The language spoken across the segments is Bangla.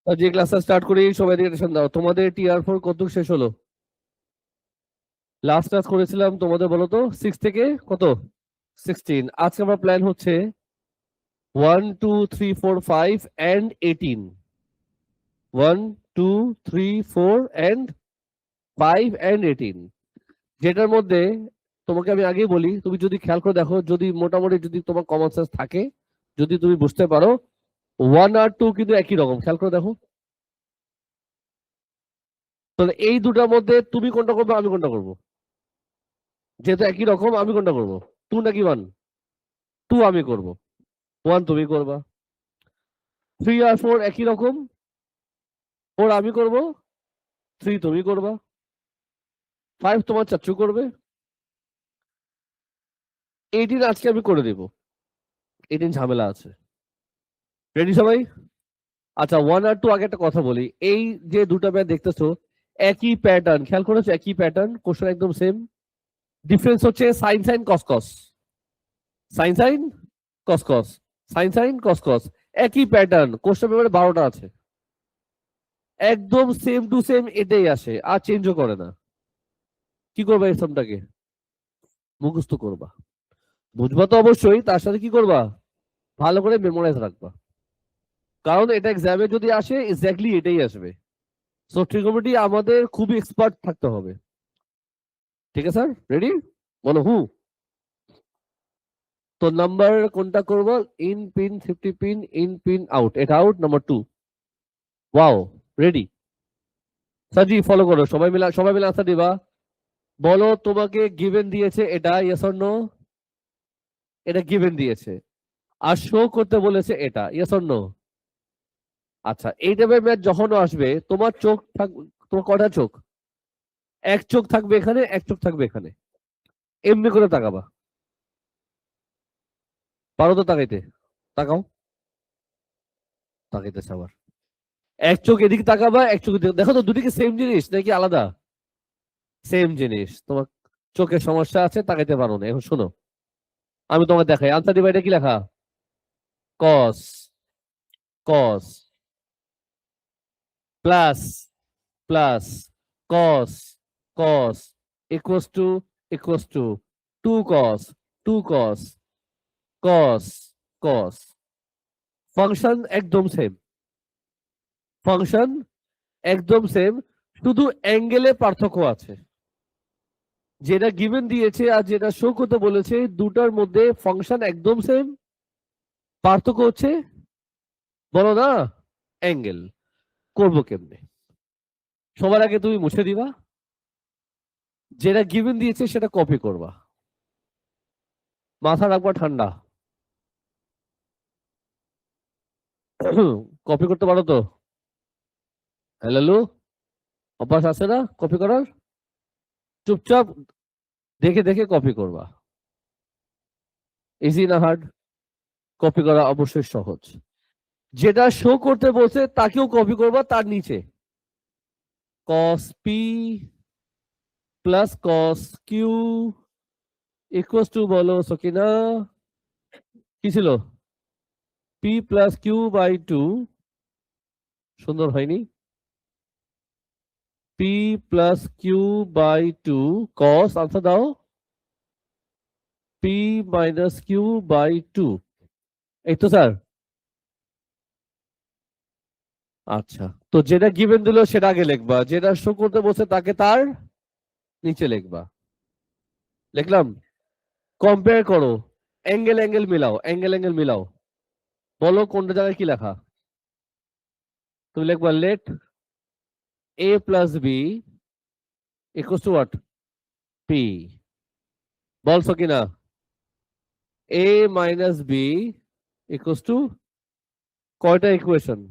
যে ক্লাসটা স্টার্ট করি, সবাই দিকে টেনশন দাও। তোমাদের টিআর 4 কত শেষ হলো? লাস্ট ক্লাস করেছিলাম তোমাদের বলো তো 6 থেকে কত 16। আজকে আমার প্ল্যান হচ্ছে 1 2 3 4 5 and 18। 1 2 3 4 and 5 and 18, যেটার মধ্যে তোমাকে আমি আগেই বলি, তুমি যদি খেয়াল করে দেখো, যদি মোটামুটি যদি তোমার কমন সেন্স থাকে, যদি তুমি বুঝতে পারো, 1 আর 2 কিন্তু একই রকম। খেয়াল করে দেখো, তাহলে এই দুটার মধ্যে তুমি কোনটা করবে, আমি কোনটা করবো? যেহেতু একই রকম, আমি কোনটা করবো? 2 নাকি 1? 2 আমি করব, 1 তুমি করবা। 3 আর 4 একই রকম, 4 আমি করব, 3 তুমি করবা। 5 তোমার চাচ্চু করবে। 18 আজকে আমি করে দেব, 18 ঝামেলা আছে। রেডি সবাই? আচ্ছা, 1 আর 2 আগে একটা কথা বলি, এই যে দুটা ম্যাথ দেখতেছো একই প্যাটার্ন, খেয়াল করেছো? একই প্যাটার্ন, কোশ্চেন একদম সেম। ডিফারেন্স হচ্ছে সাইন সাইন কস কস, সাইন সাইন কস কস, সাইন সাইন কস কস। একই প্যাটার্ন, কোশ্চেন পেপারে 12টা আছে, একদম সেম টু সেম এটাই আসে, আর চেঞ্জও করে না। কি করবা এই সামটাকে? মুখস্থ করবা, বুঝবা তো অবশ্যই, তার সাথে কি করবা? ভালো করে মেমোরাইজ রাখবা, কারণ এটা এক্সামে যদি আসে এক্স্যাক্টলি এটাই আসবে। সো ট্রিগোনোমেট্রি আমাদের খুবই এক্সপার্ট থাকতে হবে। ঠিক আছে স্যার? রেডি? বলো হু। তো নাম্বার কোনটা করব? ইন পিন 50 পিন, ইন পিন আউট, এটা আউট নাম্বার 2। Wow, ready. সাজি ফলো করো, সবাই মিলে আনসার দিবা। বলো তোমাকে গিভেন দিয়েছে এটা, ইয়েস অর নো? এটা গিভেন দিয়েছে, আর শো করতে বলেছে এটা, ইয়েস অর নো? আচ্ছা, এই টাইপের ম্যাথ যখন আসবে, তোমার চোখ থাকবে, তোমার কটা চোখ? এক চোখ থাকবে এখানে, এক চোখ থাকবে এখানে, এমনি করে তাকাবা। পারো তো তাকাইতে? তাকাও, তাকাইতেছে আবার। এক চোখ এদিকে তাকাবা, এক চোখ এদিকে। দেখো তো দুটি কি সেম জিনিস নাকি আলাদা? সেম জিনিস। তোমার চোখের সমস্যা আছে, তাকাইতে পারো না। এখন শোনো, আমি তোমাকে দেখাই আনসার দিবা। এটা কি লেখা? Cos, cos plus plus cos, cos equals two, equals two 2 cos, 2 cos, cos, cos. Function একদম সেম, ফাংশন একদম সেম, শুধু অ্যাঙ্গেলে পার্থক্য আছে। যেটা গিভেন দিয়েছে আর যেটা শো করতে বলেছে, দুটার মধ্যে ফাংশন একদম সেম, পার্থক্য হচ্ছে, বলো না, অ্যাঙ্গেল। করবো কেমনে? সবার আগে তুমি মুছে দিবা, যেটা গিভেন দিয়েছে সেটা কপি করবা, মাথা রাখবা ঠান্ডা। কপি করতে পারো তো? হ্যালো, অভ্যাস আছে না কপি করার? চুপচাপ দেখে দেখে কপি করবা। ইজি না হার্ড? কপি করা অবশ্যই সহজ। যেটা শো করতে বলছে তাকেও কপি করবা, তার নিচে cos p plus cos q equals to, বলো সকিনা, কি ছিল? p plus q by 2। সুন্দর হয়নি? p plus q by 2 cos, answer দাও, p মাইনাস q বাই 2। এই তো স্যার। আচ্ছা, তো যেটা গিভেন দিল সেটা আগে লিখবা, যেটা শো করতে বলছে তাকে তার নিচে লিখবা। লিখলাম। কম্পেয়ার করো, অ্যাঙ্গেল অ্যাঙ্গেল মিলাও, অ্যাঙ্গেল অ্যাঙ্গেল মিলাও। বলো কোনটা জায়গায় কি লেখা? তুমি লিখবা let a plus B equals to what? p। বলছো কিনা? a minus B equals to কয়টা ইকুয়েশন?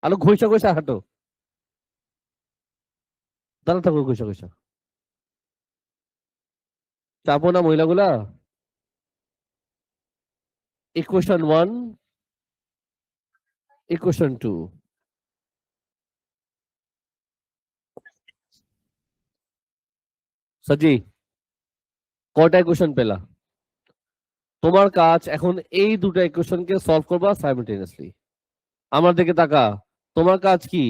আলো ঘষা ঘষা হাঁটো, দাঁড়া থাকো ঘষা ঘষা। চাপো না মহিলাগুলা। Equation 1, equation 2। সজি, কয়টা ইকুয়েশন পেলা? তোমার কাজ এখন এই দুটো ইকুয়েশনকে সলভ করবা সাইমালটেনিয়াসলি। আমার দিকে তাকা, তোমার কাজ কি?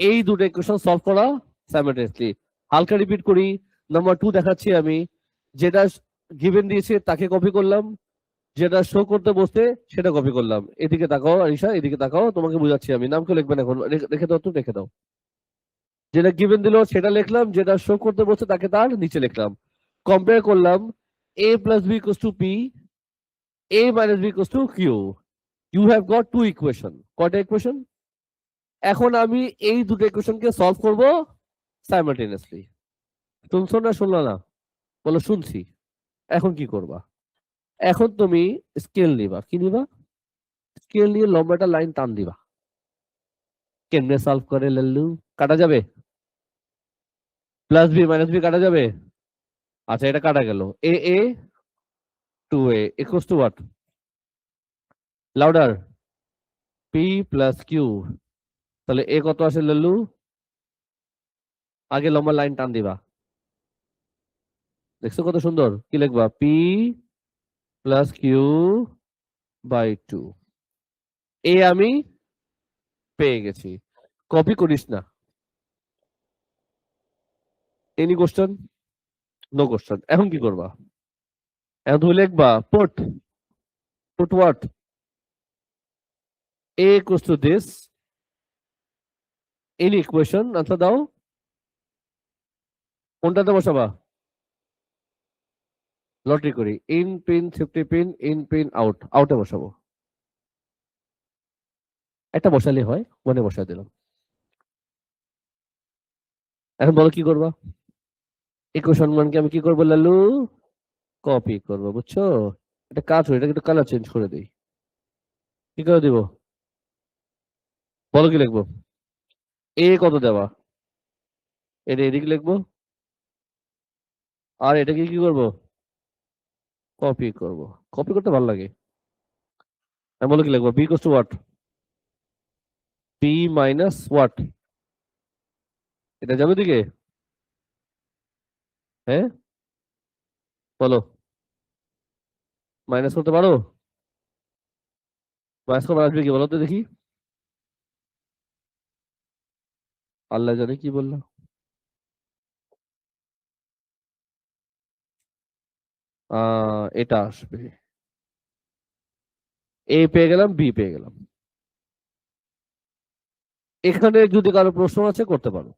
এই দুটো ইকুয়েশন সলভ করা সাইমালটেনিয়াসলি। হালকা রিপিট করি, নাম্বার 2 দেখাচ্ছি আমি। যেটা গিভেন দিয়েছে তাকে কপি করলাম, যেটা শো করতে বসতে সেটা কপি করলাম। এদিকে তাকাও আরিশা, এদিকে তাকাও, তোমাকে বুঝাচ্ছি আমি। নাম কেউ লিখবেন এখন, রেখে দাও তো, রেখে দাও। যেটা গিভেন দিল সেটা লিখলাম, যেটা শো করতে বসছে তাকে তার নিচে লিখলাম। কম্পেয়ার করলাম, a plus b equals to p, a minus b equals to q. You have got two equation. কয়টা ইকুয়েশন? এখন আমি এই দুটো ইকুয়েশনকে সলভ করব সাইমালটেনিয়াসলি। শুনছো না শুনলো না? বলো শুনছি। এখন কি করবা? এখন তুমি স্কেল নিবা। কি নিবা? স্কেল নিয়ে লম্বাটা লাইন টান দিবা। কেমনে সলভ করে লাল্লু? কাটা যাবে? প্লাস বি মাইনাস বি কাটা যাবে? আচ্ছা, এটা কাটা গেল। A A two A equals to what? Louder. P plus Q. তাহলে এ কত আসে লাল্লু? আগে লম্বা লাইন টান দিবা। দেখছো কত সুন্দর? কি লিখবা? P plus Q by 2। A আমি পেয়ে গেছি। কপি করিস না। Any question? No question. এখন কি করবা? এখন তুমি লিখবা put what? A equals to this any equation. Answer দাও। কোনটাতে বসাবা? লটারি করি। ইন পিন 50 পিন, ইন পিন আউট। আউটে বসাবো। একটা বসালে হয়, মনে বসাই দিলাম। এখন বলো কি করবা? ইকুয়েশন মানকে আমি কি করবো লালু? কপি করবো, বুঝছো? এটা কাজ হয়ে, এটা কিন্তু কালার চেঞ্জ করে দিই। কি করে দিব? বলো কি লিখবো? এ কত দেওয়া? এটা এদিকে লিখবো, আর এটাকে কি করবো? কপি করব। কপি করতে ভালো লাগে। আমি বলো কি লিখবো? B equals to what? B minus what? এটা যাবে দিকে? হ্যাঁ, বলো। মাইনাস করতে পারো? মাইনাস করে আসবে কি বলো তো দেখি? আল্লাহ জানে কি বললো। এটা আসবে। এ পেয়ে গেলাম, বি পেয়ে গেলাম। এখানে যদি কারো প্রশ্ন আছে করতে পারো।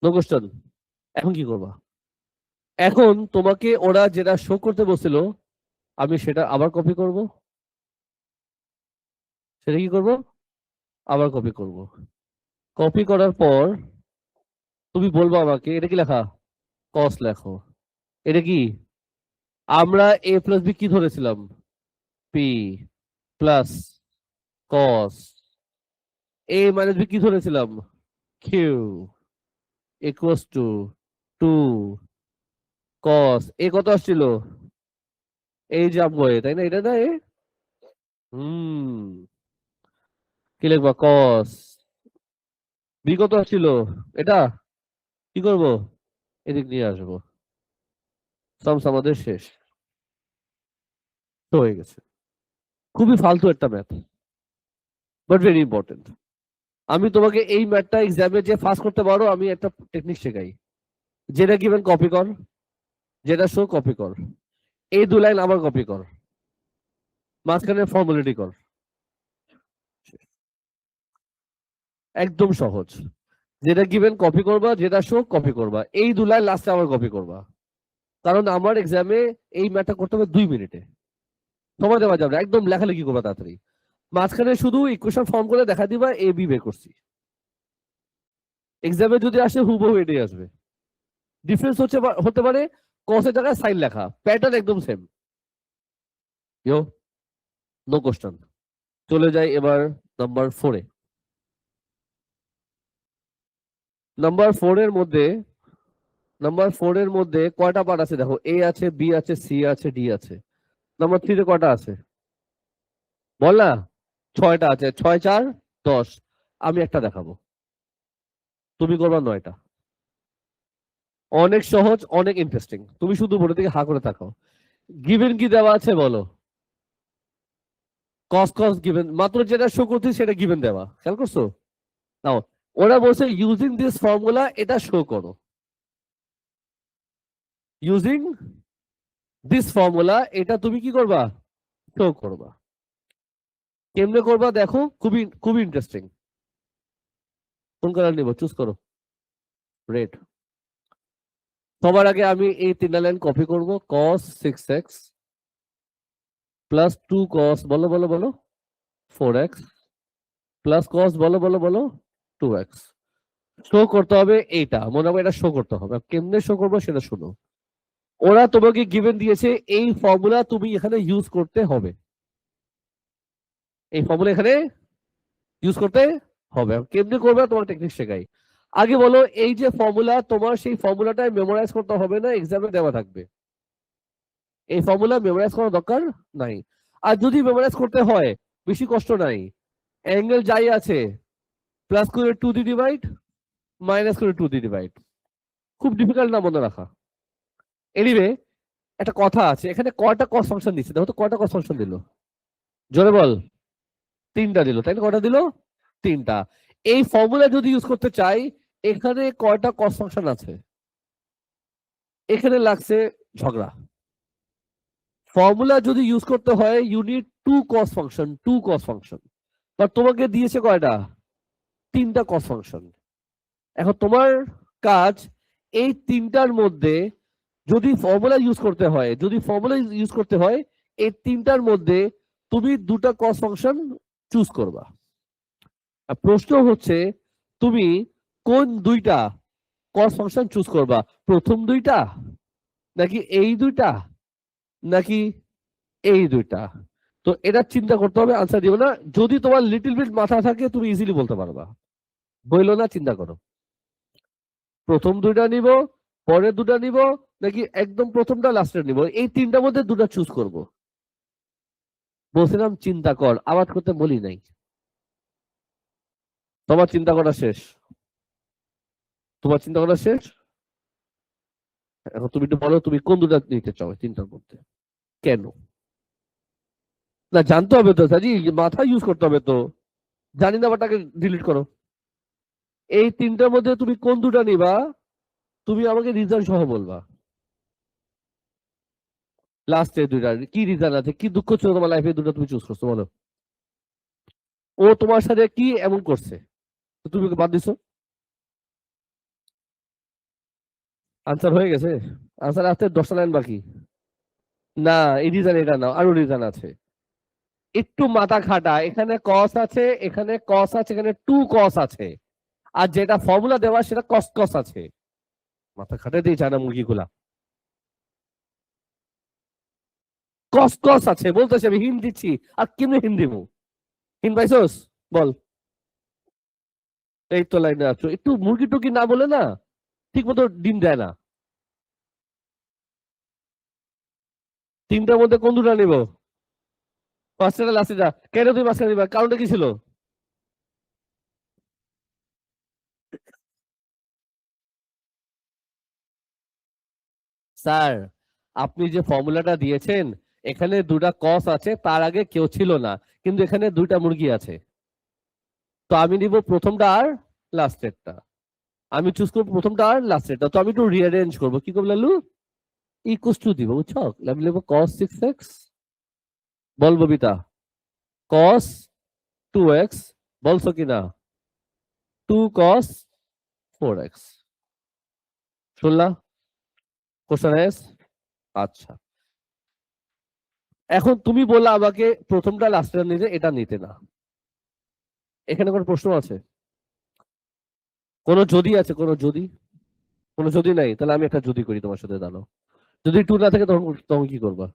No question. এখন কি করবা? এখন তোমাকে ওরা যেটা শো করতে বলছিল আমি সেটা আবার কপি করব। সেটা কি করব? আবার কপি করব। কপি করার পর তুমি বলবো আমাকে এটা কি লেখা? কস লেখো। এটা কি? আমরা এ প্লাস বি কি ধরেছিলাম? P plus cos. A minus B কি ধরেছিলাম? Q equals to 2 cos. A কত আসছিল? এই যে আমগো এ, তাই না? এটা না এ? হুম। কি লিখবা? কস। বি কত আসছিল? এটা কি করব? এদিক নিয়ে আসবো। সামস আমাদের শেষ। তো হয়ে গেছে। খুবই ফালতু একটা ম্যাথ, বাট ভেরি ইম্পর্টেন্ট। আমি তোমাকে এই ম্যাথটা এক্সামে যে পাস করতে পারো আমি একটা টেকনিক শেখাই। যেটা গিভেন কপি কর, যেটা শো কপি কর, এই দু লাইন আবার কপি কর, মাঝখানে ফর্মালিটি কর। একদম সহজ। যেটা গিভেন কপি করবা, যেটা শো কপি করবা, এই দু লাইন লাস্টে আবার কপি করবা। কারণ আমার এক্সামে এই ম্যাথটা করতে হবে 2 মিনিটে। সময় দেওয়া যাবে না, একদম লেখালেখি করবা তাড়াতাড়ি। মাঝখানে শুধু ইকুয়েশন ফর্ম করে দেখা দিবা এ বি বের করছি। এক্সামে যদি আসে হুবহু এটাই আসবে। ডিফারেন্স হচ্ছে হতে পারে কসের জায়গায় সাইন লেখা, প্যাটার্ন একদম সেম। ইয়ো, নো কোশ্চেন। চলে যাই এবার নাম্বার 4-এ। নাম্বার 4-এর মধ্যে, কয়টা পার্ট আছে দেখো? এ আছে, বি আছে, সি আছে, ডি আছে। নাম্বার 3-তে কয়টা আছে বল না? 6টা আছে। 6 4 10। আমি একটা দেখাবো, তুমি করবা 9টা। অনেক সহজ, অনেক ইন্টারেস্টিং। তুমি শুধু বোর্ডের দিকে হা করে থাকো। গিভেন কি দেওয়া আছে বলো? কস কস গিভেন, মাত্র যেটা শো করছে সেটা গিভেন দেওয়া, খেয়াল করছো? নাও, ওরা বলছে ইউজিং দিস ফর্মুলা, এটা শো করো। ইউজিং দিস ফর্মুলা, এটা তুমি কি করবা? শো করবা। কেমনে করবা দেখো, খুবই খুবই ইন্টারেস্টিং। কোন কালার নিব, চুজ করো। রেড। সবার আগে আমি এই তিনটা লাইন কপি করব। cos 6x প্লাস 2 cos, বলো বলো বলো, 4x প্লাস cos, বলো বলো বলো, 2x। শো করতে হবে এইটা, মনে হবে এটা শো করতে হবে। কেমনে শো করবো সেটা শুনো। ওরা তোমাকে গিভেন দিয়েছে এই ফর্মুলা, তুমি এখানে ইউজ করতে হবে। এই ফর্মুলা এখানে ইউজ করতে হবে। কেমনে করবে তোমার টেকনিক শেখাই। আগে বলো, এই যে ফর্মুলা, তোমার সেই ফর্মুলাটা মেমোরাইজ করতে হবে না, এক্সামে দেওয়া থাকবে। এই ফর্মুলা মেমোরাইজ করার দরকার নাই। আর যদি মেমোরাইজ করতে হয়, বেশি কষ্ট নাই। অ্যাঙ্গেল যাই আছে, প্লাস করে 2 দিয়ে ডিভাইড, মাইনাস করে 2 দিয়ে ডিভাইড। খুব ডিফিকাল্ট না মনে রাখা। এনিওয়ে, একটা কথা আছে, এখানে কয়টা কস ফাংশন দিচ্ছে দেখো তো, কয়টা কস ফাংশন দিল? জোরে বল। 3টা দিল, তাই না? কয়টা দিল? 3টা। এই ফর্মুলা যদি ইউজ করতে চাই, এখানে কয়টা কস ফাংশন আছে? এখানে লাগছে ঝগড়া। ফর্মুলা যদি ইউজ করতে হয়, unit 2 cos function, 2 cos function. But তোমাকে দিয়েছে কয়টা? 3টা কস ফাংশন। এখন তোমার কাজ, এই 3টার মধ্যে যদি ফর্মুলা ইউজ করতে হয়, এই 3টার মধ্যে তুমি 2টা কস ফাংশন চুজ করবা। প্রশ্ন হচ্ছে, তুমি কোন 2টা কস ফাংশন চুজ করবা? প্রথম 2টা, নাকি এই 2টা, নাকি এই 2টা? তো এটা চিন্তা করতে হবে, আনসার দিও না। যদি তোমার লিটল বিট মাথা থাকে, তুমি ইজিলি বলতে পারবা। বইলো না, চিন্তা করো। প্রথম 2টা নিব, পরের 2টা নিব, নাকি একদম প্রথমটা লাস্টের নিব? এই 3টার মধ্যে 2টা চুজ করব। বলছিলাম চিন্তা কর, আওয়াজ করতে বলি নাই। তোমার চিন্তা করা শেষ। তোমার চিন্তা করা শেষ। এখন তুমি একটু বলো, তুমি কোন 2টা নিতে চাও 3টার মধ্যে? কেন? না, জানতে হবে তো সাজি, মাথা ইউজ করতে হবে তো। জানি না, বাটাকে ডিলিট করো। এই 3টার মধ্যে তুমি কোন 2টা নিবা, তুমি আমাকে রিজন সহ বলবা। লাস্টে 2টা কি রিজন আছে, কি দুঃখ ছিল তোমার লাইফে 2টা তুমি চুজ করছো, বলো। ও তোমার সাথে কি এমন করছে তুমি ওকে বাদ দিছো? আনসার হয়ে গেছে? আনসার আসতে 10টা লাইন বাকি। না, এই রিজন এটা না, আরো রিজন আছে। একটু মাথা খাটা। এখানে কস আছে, এখানে কস আছে, এখানে 2 কস আছে। আর যেটা ফর্মুলা দেওয়া সেটা কস কস আছে। মাথা খাটে দিয়ে চায় না মুরগিগুলা। কস কস আছে বলতেছি, আমি হিন্দ দিচ্ছি। আর কেমনে হিন্দ দিব? হিন্দ পাইছস? বল। এই তো লাইনে আছো, একটু মুরগি টুকি না বলে না, ঠিক মতো ডিম দেয় না। 3টার মধ্যে কোন 2টা নিব? পাঁচটা লাস্টে যা, কেন তুমি মাঝখানে নিবা, কারণটা কি ছিল? স্যার, আপনি যে ফর্মুলাটা দিয়েছেন, এখানে 2টা কস আছে, তার আগে কেউ ছিল না, কিন্তু এখানে 2টা মুরগি আছে। তো আমি নিব প্রথমটা আর লাস্টেরটা। আমি চুজ করবো প্রথমটা আর লাস্টেরটা। তো আমি একটু রিঅ্যারেঞ্জ করবো, কি করবো লালু? ইকুয়াস টু দিব, বুঝছো? আমি লিখবো cos 6x, বল ববিতা, cos 2x, বলছো কিনা? 2 cos 4x। শুনলা? Question S. আচ্ছা, এখন তুমি বললা আমাকে প্রথমটা লাস্টের নিতে, এটা নিতে না। এখানে কোনো প্রশ্ন আছে? কোনো যদি আছে? কোনো যদি নাই, তাহলে আমি একটা যদি করি তোমার সাথে, দাঁড়াও। যদি 2 না থাকে, তখন তখন কি করবা?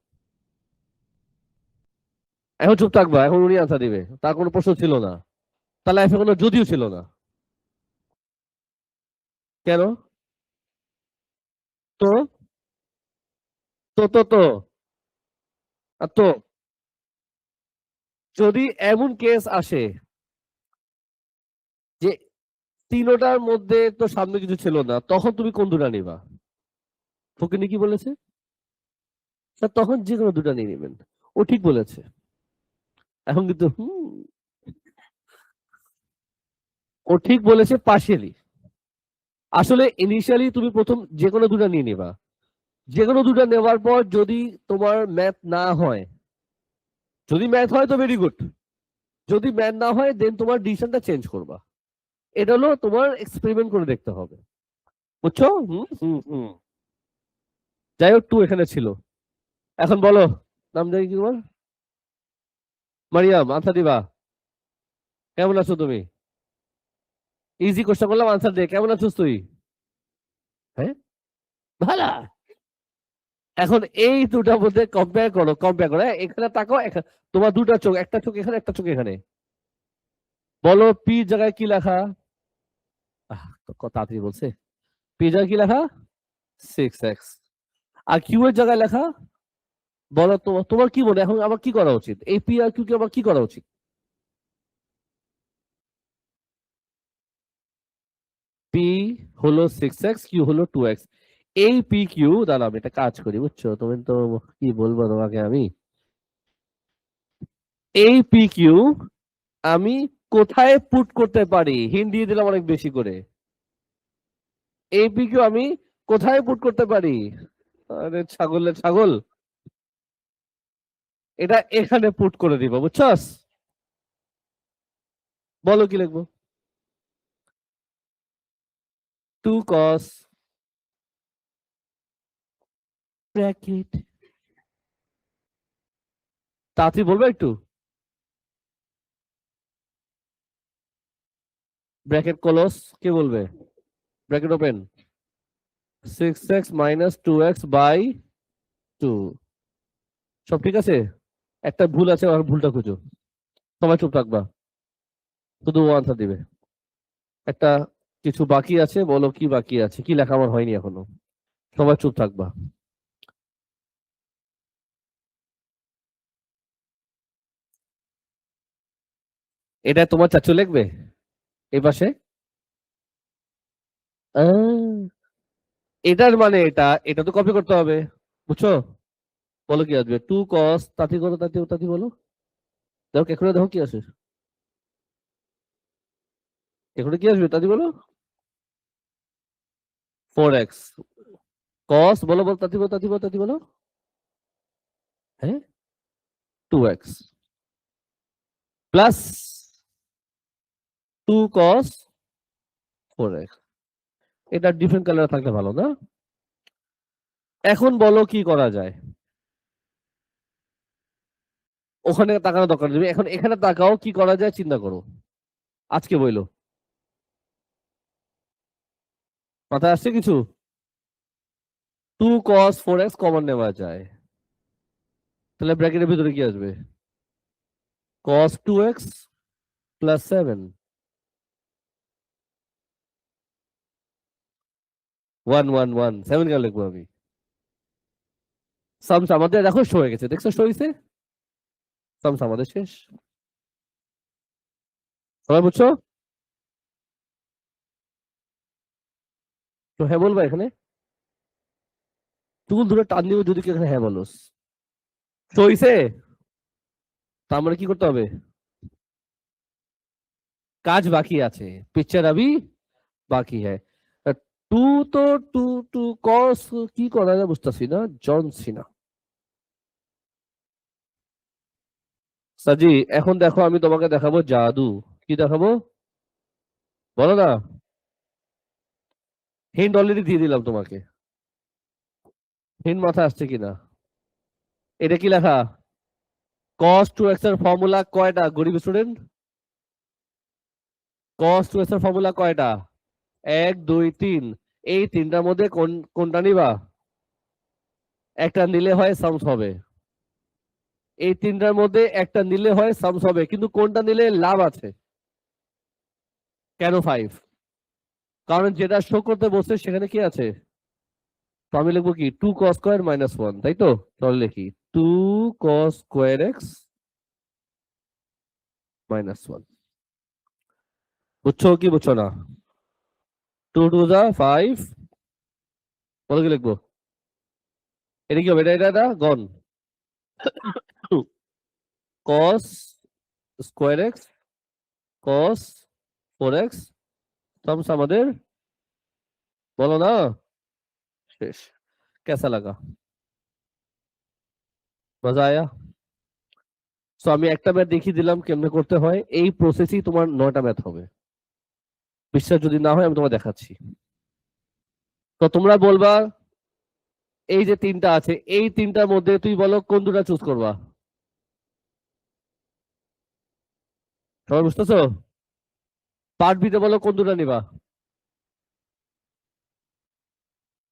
এখন চুপ থাকবা, এখন উনি আনসার দিবে, তার কোনো প্রশ্ন ছিল না। তার লাইফে কোনো যদিও ছিল না। কেন? তো তো তো তো আর তো যদি এমন কেস আসে যে 3টার মধ্যে তো সামনে কিছু ছিল না, তখন তুমি কোন 2টা নিবা? ফকিনি কি বলেছে? স্যার তখন যে কোনো দুটা নিয়ে নেবেন। ও ঠিক বলেছে। এখন কিন্তু ও ঠিক বলেছে পার্শিয়ালি। আসলে ইনিশিয়ালি তুমি প্রথম যে কোনো দুটা নিয়ে নিবা, যে কোনো দুটা নেওয়ার পর যদি তোমার ম্যাথ না হয়, যদি ম্যাথ হয় তো ভেরি গুড, যদি ম্যাথ না হয় দেন তোমার ডিসিশনটা চেঞ্জ করবা। এটা হলো তোমার এক্সপেরিমেন্ট করে দেখতে হবে, বুঝছো? হুম হুম হুম। যাই হোক, টু এখানে ছিল। এখন বলো, নাম জানি কি তোমার? মারিয়াম, আনসার দিবা? কেমন আছো তুমি? ইজি কোশ্চেন করলাম, আনসার দে। কেমন আছিস তুই? হ্যাঁ, ভালো। এখন এই দুটার মধ্যে কম্পেয়ার করো, কম্পেয়ার করো। হ্যাঁ, এখানে তাকাও, তোমার দুটা চোখ, একটা চোখ এখানে, একটা চোখ এখানে। বলো পি জায়গায় কি লেখা? তো কত তাড়াতাড়ি বলছে। পি জায়গায় কি লেখা? 6x। আর কিউ এর জায়গায় লেখা? বলো তোমার, তোমার কি মনে হয় এখন আমার কি করা উচিত? এই পি আর কিউ কে আমার কি করা উচিত? পি হলো 6x, কিউ হলো 2x। এই পি কিউ দাঁড়া, আমি একটা কাজ করি, বুঝছো? তুমি তো কি বলবো তোমাকে আমি। এই পি কিউ আমি কোথায় পুট করতে পারি? হিন্ট দিয়ে দিলাম অনেক বেশি করে। এই পি কিউ আমি কোথায় পুট করতে পারি? আরে ছাগলের ছাগল, এটা এখানে পুট করে দিব, বুঝছস? বলো কি লিখবো? 2 cos ব্র্যাকেট, তাড়াতাড়ি বলবে একটু। ব্র্যাকেট ক্লোজ, কে বলবে? Bracket open. 6x - 2x/2। সব ঠিক আছে? একটা ভুল আছে, আর ভুলটা খুঁজো। সবাই চুপ থাকবা, শুধু ও আনসার দিবে। একটা কিছু বাকি আছে, বলো কি বাকি আছে, কি লেখা আমার হয়নি এখনো। সবাই চুপ থাকবা। এটা তোমার চাচু লিখবে এই পাশে। আহ, এটার মানে এটা, এটা তো কপি করতে হবে, বুঝছো? বলো কি আসবে? 2 cos, তাতি করো, তাতি তাতি বলো। দেখো এখানে, দেখো কি আসে। এখানে কি আসবে তাতি বলো। 4x cos, বলো বলো, তাতি বলো, তাতি বলো, তাতি বলো। হ্যাঁ, 2x প্লাস 2 cos 4x। এটা ডিফারেন্ট কালার থাকলে ভালো না? এখন বলো কি করা যায়। ওখানে তাকানো দরকার নেই, এখন এখানে তাকাও, কি করা যায় চিন্তা করো। আজকে বইলো, মাথায় আসছে কিছু? 2 cos 4x কমন নেওয়া যায়, তাহলে ব্র্যাকেটের ভিতরে কি আসবে? cos 2x + 7। 1 1 1 7 কেন লিখবো আমি? সামস আমাদের দেখো শো হয়ে গেছে, দেখছো শো হয়েছে। সামস আমাদের শেষ। সবাই বুঝছো? তো হ্যাঁ বলবা এখানে। চুল ধরে টান দিব যদি কি এখানে হ্যাঁ বলোস। শো হয়েছে। তা আমরা কি করতে হবে? কাজ বাকি আছে, পিকচার আবি বাকি হ্যাঁ। টু তো টু টু কস কি করা যায় বুঝতেছি না, জন সিনা। সাজি, এখন দেখো আমি তোমাকে দেখাবো জাদু। কি দেখাবো বলো না? হিন্ট অলরেডি দিয়ে দিলাম তোমাকে, হিন্ট মাথায় আসছে কিনা? এটা কি লেখা? cos 2x এর ফর্মুলা কয়টা গরিব স্টুডেন্ট? cos 2x এর ফর্মুলা কয়টা? 1 2 3। এই তিনটার মধ্যে কোনটা নিবা? একটা নিলে হয় সামস হবে। এই তিনটার মধ্যে একটা নিলে হয় সামস হবে, কিন্তু কোনটা নিলে লাভ আছে? কেন 5? কারণ যেটা শো করতে বসছে সেখানে কি আছে? তো আমি লিখবো কি 2 cos² - 1, তাই তো? তাহলে লিখি 2 cos²x - 1। বুঝছো কি বুঝছো না? 2 2 যা 5। বলো কি লিখবো? এটা কি হবে? এটা গন cos square x cos 4x terms আমাদের বলো না শেষ। कैसा लगा? মজা আয়া? সো আমি একটা ম্যাথ দেখিয়ে দিলাম কেমনে করতে হয়, এই প্রসেসই তোমার 9টা ম্যাথ হবে। বিশ্বাস যদি না হয় আমি তোমার দেখাচ্ছি। তো তোমরা বলবা এই যে তিনটা আছে এই তিনটার মধ্যে তুই বলো কোন দুটা চুজ করবা। সবাই বুঝতেছো? পার্ট বিতে বলো কোন দুটা নিবা,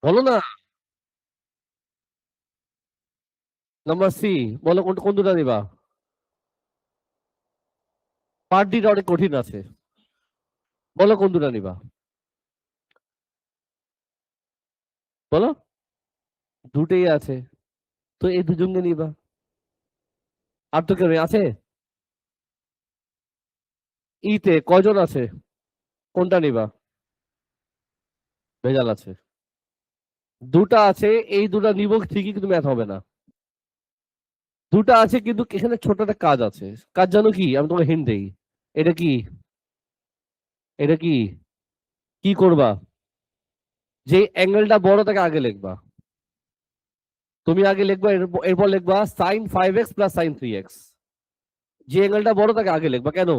বলো না। নাম্বার সি বলো কোন কোন দুটা নিবা। পার্ট ডিটা অনেক কঠিন আছে, বলো কোন দুটা নিবা, বলো। দুটেই আছে, তো এই দুজনকে নিবা, আর তো কেউ নেই। আছে ইতে কয়জন আছে, কোনটা নিবা? ভেজাল আছে, দুটা আছে, এই দুটা নিব ঠিকই কিন্তু ম্যাথ হবে না। দুটা আছে কিন্তু এখানে ছোট একটা কাজ আছে। কাজ জানো কি? আমি তোমাকে হিন্ট দেই। এটা কি? এটা কি? কি করবা? যে অ্যাঙ্গেলটা বড় তাকে আগে লিখবা। তুমি আগে লিখবা, এরপর লিখবা sign 5x plus sign 3x। যে অ্যাঙ্গেলটা বড় তাকে আগে লিখবা। কেন?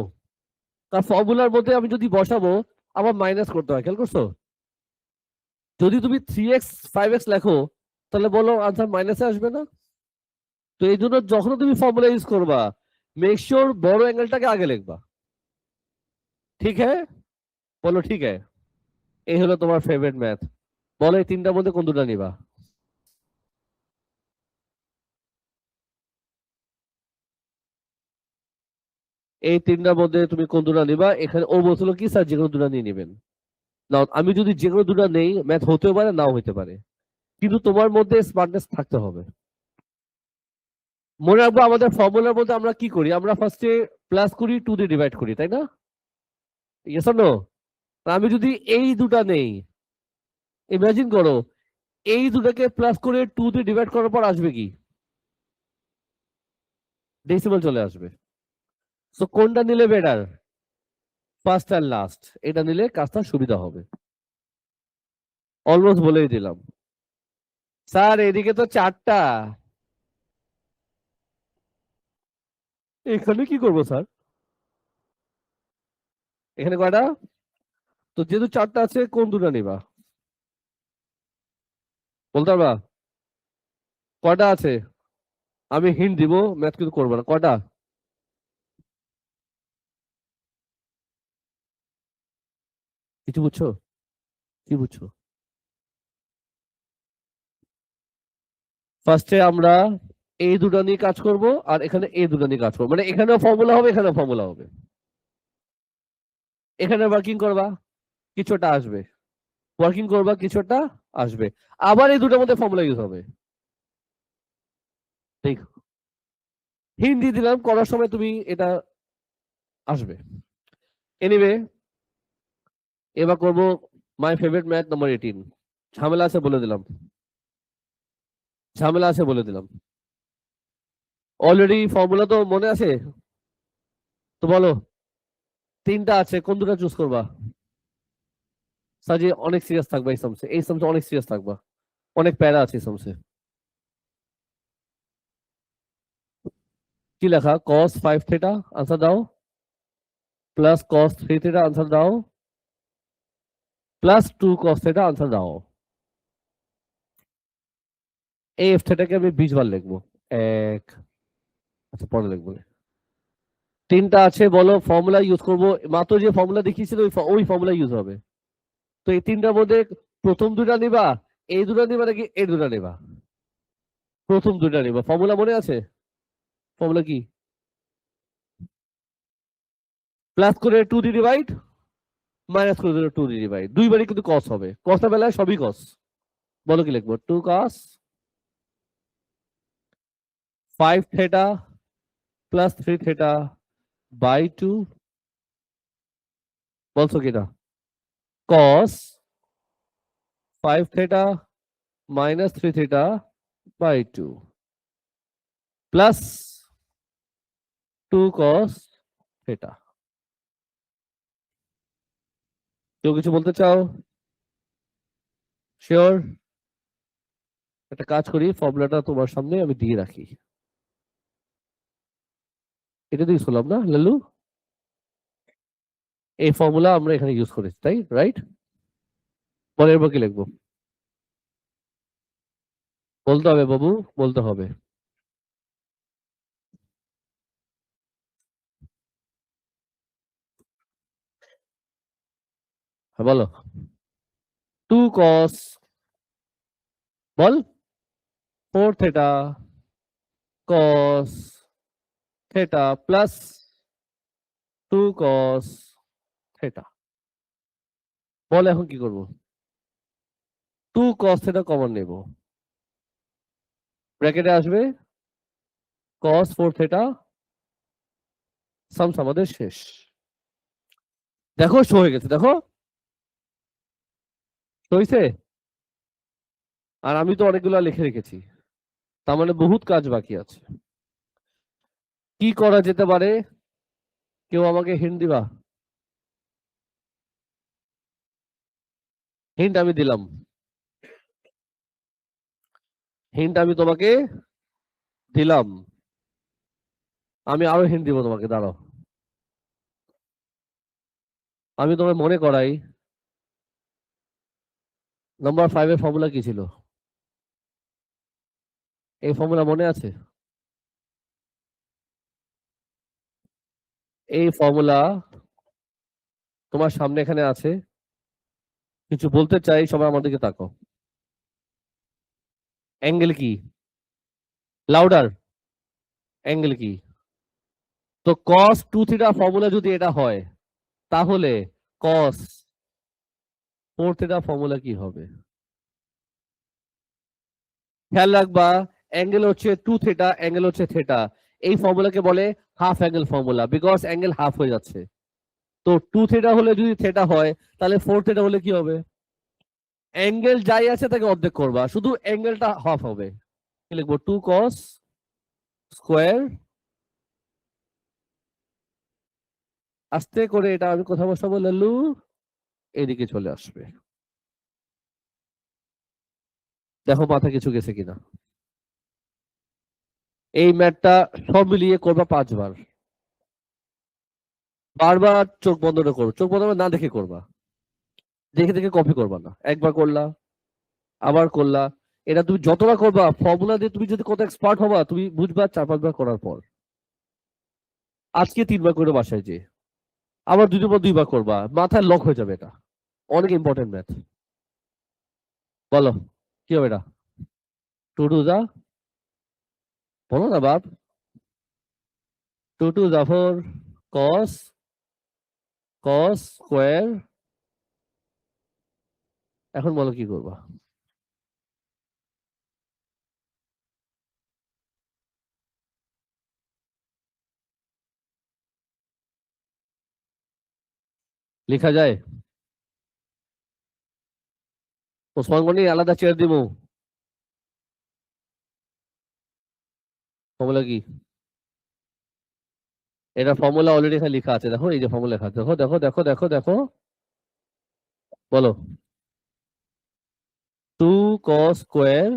তার ফর্মুলার মধ্যে আমি যদি বসাবো আবার মাইনাস করতে হয়, খেয়াল করছো? যদি তুমি 3x 5x লেখো তাহলে বলো আনসার মাইনাসে আসবে না? তো এই জন্য যখন তুমি ফর্মুলা ইউজ করবা মেক শিওর বড় অ্যাঙ্গেলটাকে আগে লিখবা। ঠিক হ্যাঁ? বলো ঠিক হ্যাঁ। এই হলো তোমার ফেভারিট ম্যাথ। বলো এই তিনটার মধ্যে কোন দুটা নিবা? এই তিনটার মধ্যে তুমি কোন দুটা নিবা? এখানে ও বলছিল কি স্যার যে কোনো দুটা নিয়ে নেবেন। না আমি যদি যে কোনো দুটা নেই ম্যাথ হতেও পারে নাও হতে পারে, কিন্তু তোমার মধ্যে স্মার্টনেস থাকতে হবে। মনে রাখবো আমাদের ফর্মুলার মধ্যে আমরা কি করি, আমরা ফার্স্টে প্লাস করি 2 দিয়ে ডিভাইড করি, তাই না? Yes or no? আমি যদি এই দুটা নেই, ইমাজিন করো এই দুটাকে প্লাস করে 2 দিয়ে ডিভাইড করার পর আসবে কি? ডেসিমাল চলে আসবে। সো কোনটা নিলে বেটার? ফার্স্ট আর লাস্ট, এটা নিলে কাজটা সুবিধা হবে। অলমোস্ট বলেই দিলাম। স্যার এদিকে তো 4টা, এখানে কি করবো স্যার? এখানে কয়টা? তো যেহেতু 4টা আছে কোন দুটা নিবা বলতে পারবা? কয়টা আছে? আমি হিন্ট দিব, ম্যাথ কিন্তু করবো না। কয়টা? কিছু বুঝছো? কি বুঝছো? ফার্স্টে আমরা এই দুটো নিয়ে কাজ করব আর এখানে এই দুটো নিয়ে কাজ করবো, মানে এখানেও ফর্মুলা হবে এখানেও ফর্মুলা হবে। এখানে ওয়ার্কিং করবা কিছুটা আসবে, ওয়ার্কিং করবা কিছুটা আসবে, আবার এই দুটোর মধ্যে ফর্মুলা ইউজ হবে। ঠিক, হিন্ট দিয়ে দিলাম, করার সময় তুমি এটা আসবে। এনিওয়ে এবার করব মাই ফেভারিট ম্যাথ নাম্বার 18। ঝামেলা আছে বলে দিলাম, ঝামেলা আছে বলে দিলাম। অলরেডি ফর্মুলা তো মনে আছে, তো বলো তিনটা আছে কোন দুটো চুজ করবা? সাজি অনেক সিরিয়াস থাকবা এই সামসে, এই সামসে অনেক সিরিয়াস থাকবা, অনেক প্যারা আছে এই সামসে। কি লেখা? cos 5 থিটা আনসার দাও, প্লাস cos 3 থিটা আনসার দাও, প্লাস 2 cos থিটা আনসার দাও। এই এফ থিটাকে আমি 20 বার লিখবো। এক, আচ্ছা পরে লিখবো। তিনটা আছে বলো, ফর্মুলা ইউজ করবো, মাত্র যে ফর্মুলা দেখিয়েছিল ওই ফর্মুলা ইউজ হবে। তো এই তিনটার মধ্যে প্রথম দুটা নিবা, এই দুটা নিবা নাকি এই দুটা নিবা? প্রথম দুটা নিবা। ফর্মুলা মনে আছে? ফর্মুলা কি? প্লাস করে 2 দিয়ে ডিভাইড, মাইনাস করে দিলে 2 দিয়ে ডিভাইড, দুইবারই কিন্তু কস হবে, কসটা বেলায় সবই কস। বলো কি লিখবো? 2 cos 5 theta plus 3 theta by 2, বলছো কিনা? cos 5 theta minus 3 theta by 2 plus 2 cos theta. কেউ কিছু বলতে চাও? শিওর? একটা কাজ করি, ফর্মুলাটা তোমার সামনে আমি দিয়ে রাখি। এটা দিয়ে শুনলাম না লালু? এই ফর্মুলা আমরা এখানে ইউজ করেছি, তাই রাইট? বলে এরপর কি লিখবো? বলতে হবে বাবু, বলতে হবে। হ্যাঁ বলো। 2 cos, বল, 4 theta cos theta plus 2 cos theta। বল এখন কি করব? 2 cos theta কমন নেব, ব্র্যাকেটে আসবে cos 4 theta, সামস আমাদের শেষ। দেখো শো হয়ে গেছে, দেখো হয়েছে। আর আমি তো অনেকগুলো লিখে রেখেছি, তার মানে বহুত কাজ বাকি আছে। কি করা যেতে পারে? কেউ আমাকে হিন্ট দিবা? হিন্ট আমি দিলাম, হিন্ট আমি তোমাকে দিলাম। আমি আরো হিন্ট দিব তোমাকে, দাঁড়াও। আমি তোমায় মনে করাই, নাম্বার 5 এর ফর্মুলা কি ছিল? এই ফর্মুলা মনে আছে? এই ফর্মুলা তোমার সামনে এখানে আছে। কিছু বলতে চাই, সবাই আমার দিকে তাকাও। অ্যাঙ্গেল কি? লাউডার। অ্যাঙ্গেল কি? তো cos 2 থিটা ফর্মুলা যদি এটা হয়, তাহলে cos 4 থিটা ফর্মুলা কি হবে? খেয়াল রাখবা, অ্যাঙ্গেল হচ্ছে 2 থিটা, অ্যাঙ্গেল হচ্ছে থিটা। এই ফর্মুলাকে বলে half angle formula, because angle half হয়ে যাচ্ছে। তো 2 থিটা হলে যদি থিটা হয়, তাহলে 4 থিটা হলে কি হবে? অ্যাঙ্গেল যাই আছে তাকে অর্ধেক করবা, শুধু অ্যাঙ্গেলটা হাফ হবে। লিখবো 2 cos স্কোয়ার, আস্তে করে এটা আমি কথা বসাবো লাল্লু, এদিকে চলে আসবে। দেখো মাথা কিছু গেছে কিনা। এই ম্যাথটা সব মিলিয়ে করবা 5 বার। বারবার চোখ বন্ধ করে করো, চোখ বন্ধ করে না দেখে করবা, দেখে দেখে কপি করবা না। একবার করলা, আবার করলা, এটা তুমি যতবার করবা ফর্মুলা দিয়ে, তুমি যদি কত এক্সপার্ট হবা তুমি বুঝবা 4-5 বার করার পর। আজকে 3 বার করে বাসায় যে, আবার 2 বার করবা, মাথায় লক হয়ে যাবে। এটা অনেক ইম্পর্টেন্ট ম্যাথ। বলো কি হবে এটা? 2 2 যা, বলো না বাপ। 2 2 যা 4 cos, cos স্কোয়ার। এখন বলো কি করবা? লেখা যায়? ওসমান গনি আলাদা চেয়ার দিব? ফর্মুলা কি? এটা ফর্মুলা অলরেডি এখানে লেখা আছে, দেখো এই যে ফর্মুলা লেখা আছে, দেখো দেখো দেখো দেখো দেখো। বলো 2 cos স্কোয়ার,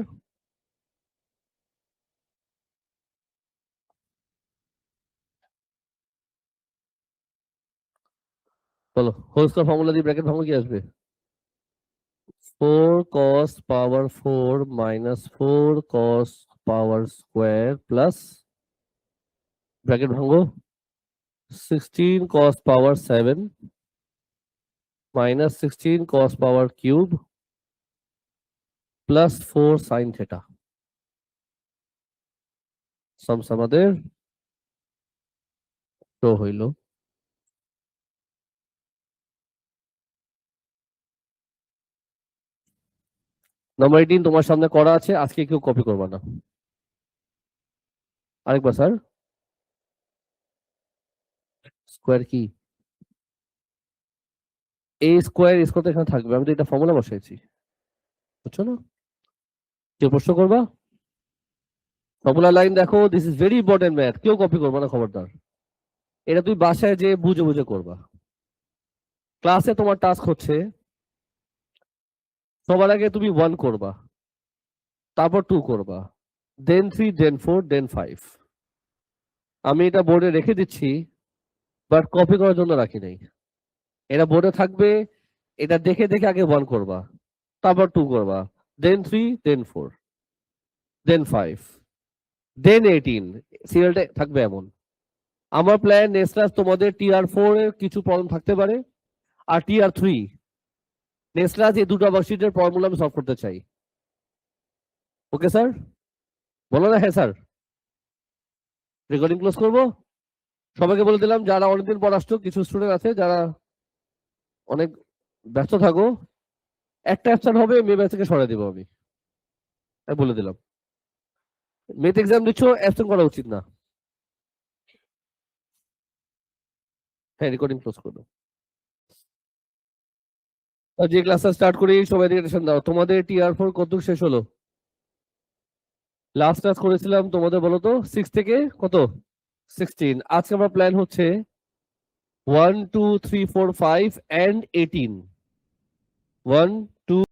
বলো হোল স্কয়ার ফর্মুলা দিয়ে ব্র্যাকেট ভাঙো, কি আসবে? 4 cos power 4 minus 4 cos power square plus bracket ভাঙো 16 cos power 7 minus 16 cos power cube plus 4 sin theta. সামস আমাদের শো হইল। নাম্বার 18 তোমার সামনে করা আছে, আজকে কেউ কপি করবা না। আরেকবার স্যার। স্কোয়ার কি? এ স্কোয়ার স্কোয়ার তো এখানে থাকবে, আমি তো এটা ফর্মুলা বসাইছি, বুঝছো না? কেউ প্রশ্ন করবা? ফর্মুলা লাইন দেখো, this is very important math, কেউ কপি করবা না খবরদার। এটা তুমি বাসায় যে বুঝে বুঝে করবা। ক্লাসে তোমার টাস্ক হচ্ছে সবার আগে তুমি 1 করবা, তারপর 2 করবা, দেন 3, দেন 4, দেন 5। আমি এটা বোর্ডে রেখে দিচ্ছি, বাট কপি করার জন্য রাখি নাই। এটা বোর্ডে থাকবে, এটা দেখে দেখে আগে 1 করবা, তারপর 2 করবা, দেন 3, দেন 4, দেন 5, দেন 18। সিরিয়ালটা থাকবে এমন। আমার প্ল্যান নেক্সট ক্লাস তোমাদের TR4 এর কিছু প্রবলেম থাকতে পারে, আর TR3 নেক্সট ক্লাস এই দুটো ওয়ার্কশিটের ফর্মুলা আমি সলভ করতে চাই। ওকে স্যার, বলো না? হ্যাঁ স্যার। রেকর্ডিং ক্লোজ করবো। সবাইকে বলে দিলাম যারা অনেকদিন পর আসছো, কিছু স্টুডেন্ট আছে যারা অনেক ব্যস্ত থাকো, একটা অ্যাবসেন্ট হবে, মে ব্যাচ থেকে সরাই দিব আমি বলে দিলাম। মেথ এক্সাম দিচ্ছ, অ্যাবসেন্ট করা উচিত না। হ্যাঁ, রেকর্ডিং ক্লোজ করো। যে ক্লাসটা স্টার্ট করি, সবাই দিকে টেনশন দাও। তোমাদের TR4 কত শেষ হলো? লাস্ট ক্লাস করেছিলাম তোমাদের বলো তো 6 থেকে কত 16। আজকে আমার প্ল্যান হচ্ছে 1, 2, 3, 4, 5 and 18। 1,